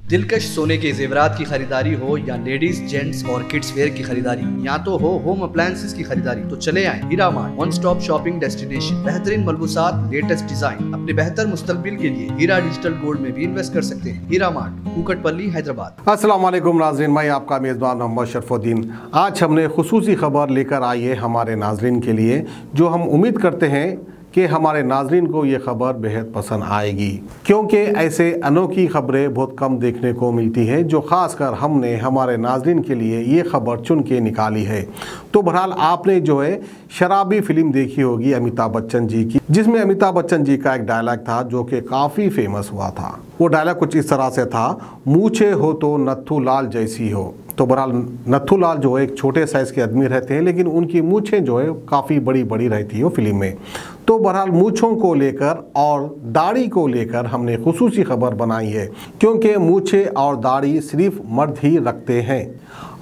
दिलकश सोने के जेवरात की खरीदारी हो या लेडीज जेंट्स और किड्स वेयर की खरीदारी, या तो हो होम अप्लायंसेस की खरीदारी, तो चले आए Heera mart, one stop shopping destination. बेहतरीन मलबूसात, लेटेस्ट डिजाइन, अपने बेहतर मुस्तकबिल के लिए हीरा डिजिटल गोल्ड में भी इन्वेस्ट कर सकते हैं। हीरा मार्ट, कुकटपल्ली, हैदराबाद। अस्सलाम वालेकुम नाज़रीन, मैं आपका मेज़बान मोहम्मद शरफुद्दीन। आज हमने खुसूसी खबर लेकर आई है हमारे नाज़रीन के लिए, जो हम उम्मीद करते हैं कि हमारे नाज़रीन को ये ख़बर बेहद पसंद आएगी, क्योंकि ऐसे अनोखी ख़बरें बहुत कम देखने को मिलती हैं, जो ख़ासकर हमने हमारे नाज़रीन के लिए ये ख़बर चुन के निकाली है। तो बहरहाल आपने जो है शराबी फ़िल्म देखी होगी अमिताभ बच्चन जी की, जिसमें अमिताभ बच्चन जी का एक डायलॉग था जो कि काफ़ी फेमस हुआ था। वो डायलॉग कुछ इस तरह से था, मूछे हो तो नत्थू लाल जैसी हो। तो बहरहाल नत्थू लाल जो है एक छोटे साइज़ के आदमी रहते हैं, लेकिन उनकी मूछें जो है काफ़ी बड़ी बड़ी रहती है वो फिल्म में। तो बहरहाल मूछों को लेकर और दाढ़ी को लेकर हमने खुसूसी खबर बनाई है, क्योंकि मूछें और दाढ़ी सिर्फ मर्द ही रखते हैं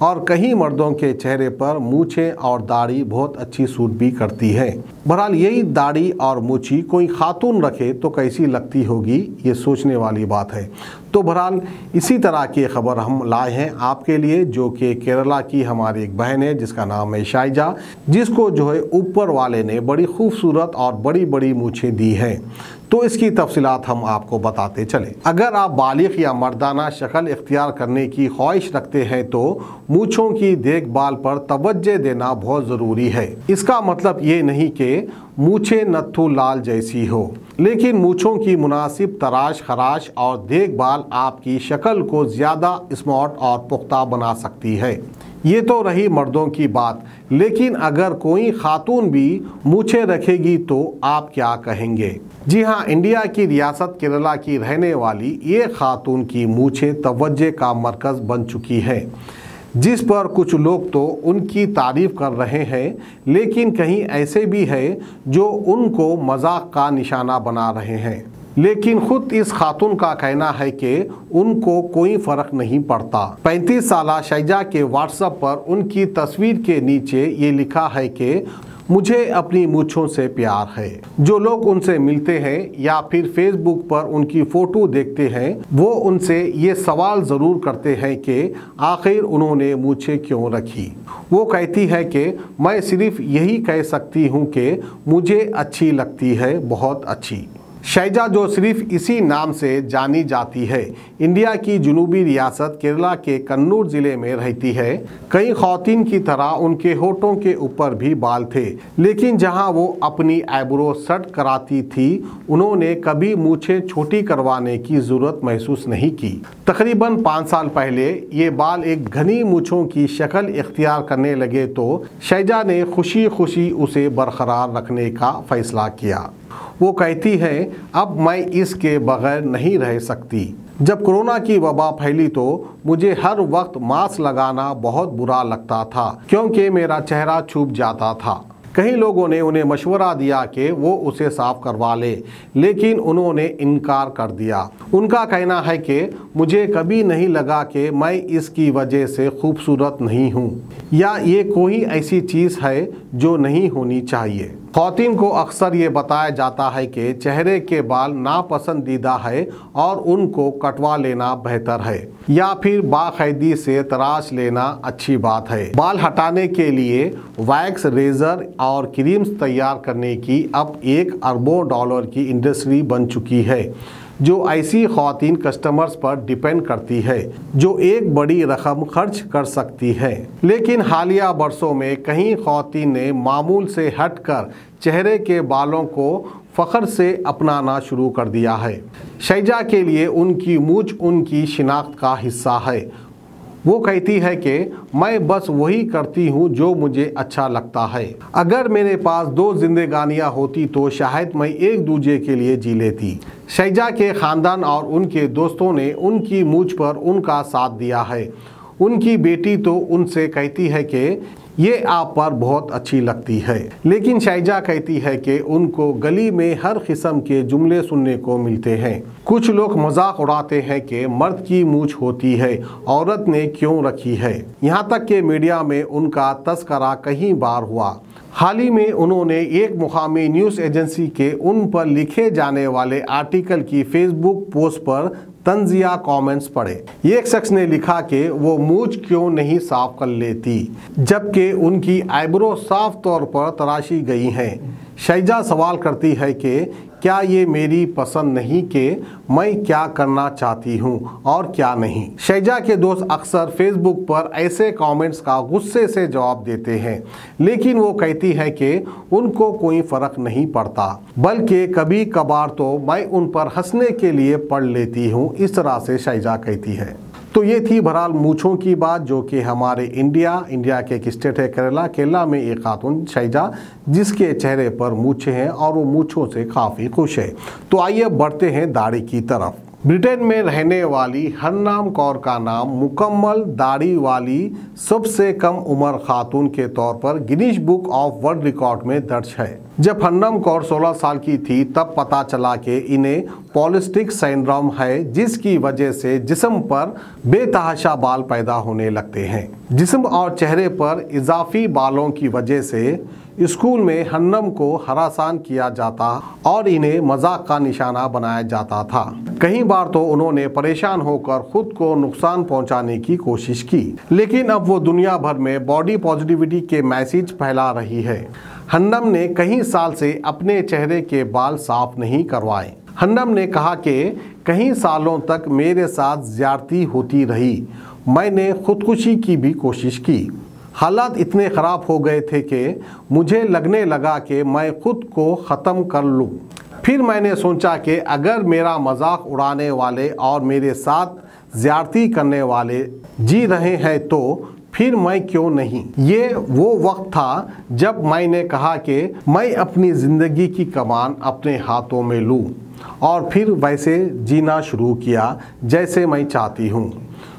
और कई मर्दों के चेहरे पर मूछें और दाढ़ी बहुत अच्छी सूट भी करती है। बहरहाल यही दाढ़ी और मूछी कोई खातून रखे तो कैसी लगती होगी, ये सोचने वाली बात है। तो बहरहाल इसी तरह की खबर हम लाए हैं आपके लिए, जो कि केरला की हमारी एक बहन है जिसका नाम है शाइजा, जिसको जो है ऊपर वाले ने बड़ी खूबसूरत और बड़ी बड़ी मूछें दी हैं। तो इसकी तफसीलात हम आपको बताते चले। अगर आप बालिग या मर्दाना शक्ल इख्तियार करने की ख्वाहिश रखते हैं तो मूछों की देखभाल पर तवज्जो देना बहुत ज़रूरी है। इसका मतलब ये नहीं कि मूछें नत्थू लाल जैसी हो, लेकिन मूछों की मुनासिब तराश खराश और देखभाल आपकी शक्ल को ज़्यादा स्मार्ट और पुख्ता बना सकती है। ये तो रही मर्दों की बात, लेकिन अगर कोई खातून भी मूछें रखेगी तो आप क्या कहेंगे? जी हाँ, इंडिया की रियासत केरला की रहने वाली ये खातून की मूछें तवज्जो का मरकज़ बन चुकी है, जिस पर कुछ लोग तो उनकी तारीफ़ कर रहे हैं, लेकिन कहीं ऐसे भी हैं जो उनको मजाक का निशाना बना रहे हैं। लेकिन खुद इस खातून का कहना है कि उनको कोई फ़र्क नहीं पड़ता। 35 साला शाइजा के व्हाट्सएप पर उनकी तस्वीर के नीचे ये लिखा है कि मुझे अपनी मूछों से प्यार है। जो लोग उनसे मिलते हैं या फिर फेसबुक पर उनकी फ़ोटो देखते हैं, वो उनसे ये सवाल ज़रूर करते हैं कि आखिर उन्होंने मूछें क्यों रखी। वो कहती है कि मैं सिर्फ यही कह सकती हूँ कि मुझे अच्छी लगती है, बहुत अच्छी। शाइजा, जो सिर्फ इसी नाम से जानी जाती है, इंडिया की जुनूबी रियासत केरला के कन्नूर ज़िले में रहती है। कई ख़वातीन की तरह उनके होठों के ऊपर भी बाल थे, लेकिन जहां वो अपनी आईब्रो सेट कराती थी, उन्होंने कभी मूछें छोटी करवाने की ज़रूरत महसूस नहीं की। तकरीबन 5 साल पहले ये बाल एक घनी मूछों की शक्ल इख्तियार करने लगे तो शाइजा ने खुशी खुशी उसे बरकरार रखने का फ़ैसला किया। वो कहती है, अब मैं इसके बगैर नहीं रह सकती। जब कोरोना की वबा फैली तो मुझे हर वक्त मास्क लगाना बहुत बुरा लगता था, क्योंकि मेरा चेहरा छुप जाता था। कई लोगों ने उन्हें मशवरा दिया कि वो उसे साफ करवा ले, लेकिन उन्होंने इनकार कर दिया। उनका कहना है कि मुझे कभी नहीं लगा कि मैं इसकी वजह से खूबसूरत नहीं हूँ, या ये कोई ऐसी चीज़ है जो नहीं होनी चाहिए। ख़वातीन को अक्सर ये बताया जाता है कि चेहरे के बाल नापसंदीदा है और उनको कटवा लेना बेहतर है, या फिर बाकायदगी से तराश लेना अच्छी बात है। बाल हटाने के लिए वैक्स, रेज़र और क्रीम्स तैयार करने की अब 1 अरबों डॉलर की इंडस्ट्री बन चुकी है, जो ऐसी ख़वातीन कस्टमर्स पर डिपेंड करती है जो एक बड़ी रकम खर्च कर सकती है। लेकिन हालिया बरसों में कई ख़वातीन ने मामूल से हटकर चेहरे के बालों को फ़ख्र से अपनाना शुरू कर दिया है। शाइजा के लिए उनकी मूछ उनकी शिनाख्त का हिस्सा है। वो कहती है कि मैं बस वही करती हूँ जो मुझे अच्छा लगता है। अगर मेरे पास 2 जिंदगानियाँ होती तो शायद मैं एक दूसरे के लिए जी लेती। शाइजा के ख़ानदान और उनके दोस्तों ने उनकी मूछ पर उनका साथ दिया है। उनकी बेटी तो उनसे कहती है कि ये आप पर बहुत अच्छी लगती है, लेकिन शाइजा कहती है कि उनको गली में हर किस्म के जुमले सुनने को मिलते हैं। कुछ लोग मजाक उड़ाते हैं कि मर्द की मूछ होती है, औरत ने क्यों रखी है। यहाँ तक कि मीडिया में उनका तस्करा कई बार हुआ। हाल ही में उन्होंने एक मुकामी न्यूज़ एजेंसी के उन पर लिखे जाने वाले आर्टिकल की फेसबुक पोस्ट पर तंजिया कमेंट्स पढ़े। एक शख्स ने लिखा कि वो मूंछ क्यों नहीं साफ कर लेती जबकि उनकी आईब्रो साफ तौर पर तराशी गई हैं। शैजा सवाल करती है कि क्या ये मेरी पसंद नहीं कि मैं क्या करना चाहती हूँ और क्या नहीं। शैजा के दोस्त अक्सर फेसबुक पर ऐसे कमेंट्स का गुस्से से जवाब देते हैं, लेकिन वो कहती है कि उनको कोई फर्क नहीं पड़ता, बल्कि कभी कभार तो मैं उन पर हंसने के लिए पढ़ लेती हूँ। इस तरह से शैजा कहती है। तो ये थी बहरहाल मूँछों की बात, जो कि हमारे इंडिया के एक स्टेट है केरला में एक खातून शैजा, जिसके चेहरे पर मूँछें हैं और वो मूँछों से काफ़ी खुश है। तो आइए बढ़ते हैं दाढ़ी की तरफ। ब्रिटेन में रहने वाली हन्नाम कौर का नाम मुकम्मल दाढ़ी वाली सबसे कम उम्र खातून के तौर पर Guinness book of world record में दर्ज है। जब हन्नाम कौर 16 साल की थी तब पता चला कि इन्हें पॉलिस्टिक सिंड्रोम है, जिसकी वजह से जिस्म पर बेतहाशा बाल पैदा होने लगते हैं। जिस्म और चेहरे पर इजाफी बालों की वजह से स्कूल में हन्नम को हरासान किया जाता और इन्हें मजाक का निशाना बनाया जाता था। कई बार तो उन्होंने परेशान होकर खुद को नुकसान पहुंचाने की कोशिश की, लेकिन अब वो दुनिया भर में बॉडी पॉजिटिविटी के मैसेज फैला रही है। हन्नम ने कई साल से अपने चेहरे के बाल साफ नहीं करवाए। हन्नम ने कहा कि कई सालों तक मेरे साथ ज्यादती होती रही, मैंने खुदकुशी की भी कोशिश की। हालात इतने ख़राब हो गए थे कि मुझे लगने लगा कि मैं खुद को ख़त्म कर लूँ। फिर मैंने सोचा कि अगर मेरा मजाक उड़ाने वाले और मेरे साथ ज्यादती करने वाले जी रहे हैं तो फिर मैं क्यों नहीं। ये वो वक्त था जब मैंने कहा कि मैं अपनी ज़िंदगी की कमान अपने हाथों में लूँ और फिर वैसे जीना शुरू किया जैसे मैं चाहती हूँ।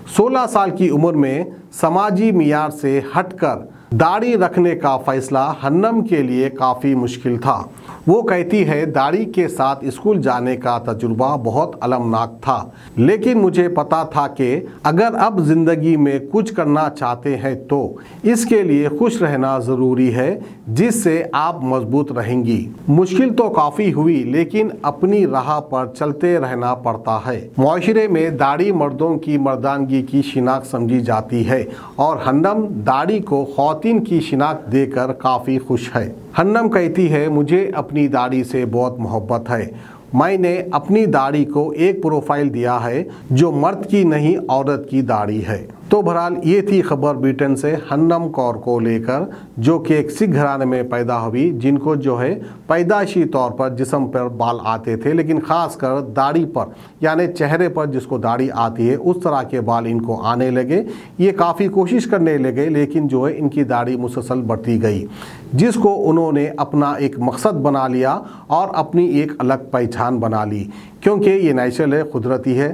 16 साल की उम्र में समाजी मियार से हटकर दाढ़ी रखने का फैसला हन्नम के लिए काफ़ी मुश्किल था। वो कहती है, दाढ़ी के साथ स्कूल जाने का तजुर्बा बहुत अलमनाक था, लेकिन मुझे पता था कि अगर अब ज़िंदगी में कुछ करना चाहते हैं तो इसके लिए खुश रहना ज़रूरी है, जिससे आप मजबूत रहेंगी। मुश्किल तो काफ़ी हुई, लेकिन अपनी राह पर चलते रहना पड़ता है। मुआशरे में दाढ़ी मर्दों की मर्दानगी की शिनाख्त समझी जाती है और हन्नम दाढ़ी को ख़वातीन की शिनाख्त देकर काफ़ी खुश है। हन्नम कहती है, मुझे अपनी दाढ़ी से बहुत मोहब्बत है। मैंने अपनी दाढ़ी को एक प्रोफाइल दिया है जो मर्द की नहीं औरत की दाढ़ी है। तो बहरहाल ये थी खबर ब्रिटेन से हन्नम कौर को लेकर, जो कि एक सिख घराने में पैदा हुई, जिनको जो है पैदाइशी तौर पर जिस्म पर बाल आते थे, लेकिन ख़ासकर दाढ़ी पर यानी चेहरे पर जिसको दाढ़ी आती है उस तरह के बाल इनको आने लगे। ये काफ़ी कोशिश करने लगे, लेकिन जो है इनकी दाढ़ी मुसलसल बढ़ती गई, जिसको उन्होंने अपना एक मकसद बना लिया और अपनी एक अलग पहचान बना ली, क्योंकि ये नेचुरल है, कुदरती है।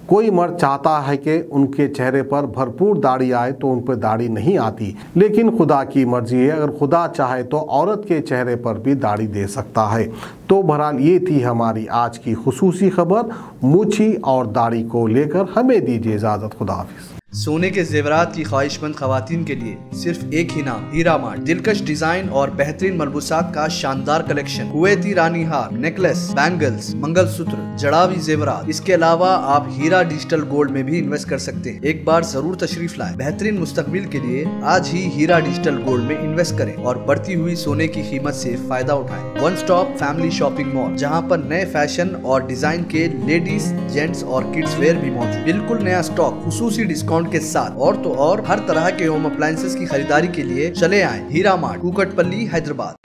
कोई मर्द चाहता है कि उनके चेहरे पर भरपूर दाढ़ी आए तो उन पर दाढ़ी नहीं आती, लेकिन खुदा की मर्जी है, अगर खुदा चाहे तो औरत के चेहरे पर भी दाढ़ी दे सकता है। तो बहरहाल ये थी हमारी आज की खुसूसी खबर मूछी और दाढ़ी को लेकर। हमें दीजिए इजाज़त, खुदा हाफिज़। सोने के जेवरात की ख्वाहिशमंद खवातीन के लिए सिर्फ एक ही नाम, हीरा मार्ट। दिलकश डिजाइन और बेहतरीन मलबूसात का शानदार कलेक्शन, कुवैती रानी हार, नेकलेस, बैंगल्स, मंगलसूत्र, जड़ावी जेवरात। इसके अलावा आप हीरा डिजिटल गोल्ड में भी इन्वेस्ट कर सकते हैं। एक बार जरूर तशरीफ लाएं। बेहतरीन मुस्तकबिल के लिए आज ही हीरा डिजिटल गोल्ड में इन्वेस्ट करें और बढ़ती हुई सोने की कीमत से फायदा उठाएं। One stop family shopping mall, जहां पर नए फैशन और डिजाइन के लेडीज, जेंट्स और किड्स वेयर भी मौजूद। बिल्कुल नया स्टॉक, खुसूसी डिस्काउंट के साथ। और तो और हर तरह के होम अप्लायंसेस की खरीदारी के लिए चले आएं हीरा मार्ट, कुकटपल्ली, हैदराबाद।